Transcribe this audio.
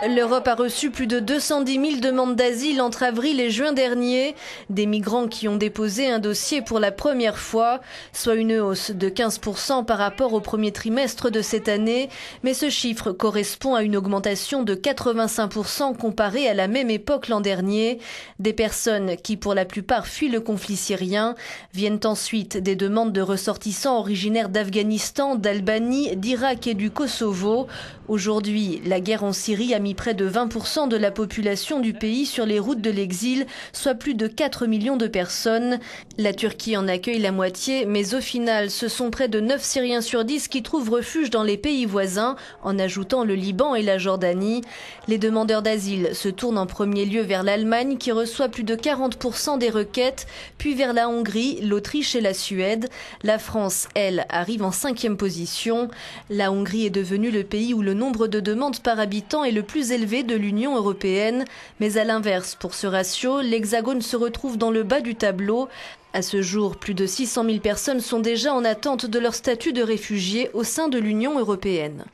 L'Europe a reçu plus de 210 000 demandes d'asile entre avril et juin dernier. Des migrants qui ont déposé un dossier pour la première fois, soit une hausse de 15% par rapport au premier trimestre de cette année. Mais ce chiffre correspond à une augmentation de 85% comparée à la même époque l'an dernier. Des personnes qui, pour la plupart, fuient le conflit syrien. Viennent ensuite des demandes de ressortissants originaires d'Afghanistan, d'Albanie, d'Irak et du Kosovo. Aujourd'hui, la guerre en Syrie a mis près de 20% de la population du pays sur les routes de l'exil, soit plus de 4 millions de personnes. La Turquie en accueille la moitié, mais au final, ce sont près de 9 Syriens sur 10 qui trouvent refuge dans les pays voisins, en ajoutant le Liban et la Jordanie. Les demandeurs d'asile se tournent en premier lieu vers l'Allemagne, qui reçoit plus de 40% des requêtes, puis vers la Hongrie, l'Autriche et la Suède. La France, elle, arrive en 5e position. La Hongrie est devenue le pays où le nombre de demandes par habitant est le plus élevé de l'Union européenne. Mais à l'inverse, pour ce ratio, l'Hexagone se retrouve dans le bas du tableau. À ce jour, plus de 600 000 personnes sont déjà en attente de leur statut de réfugié au sein de l'Union européenne.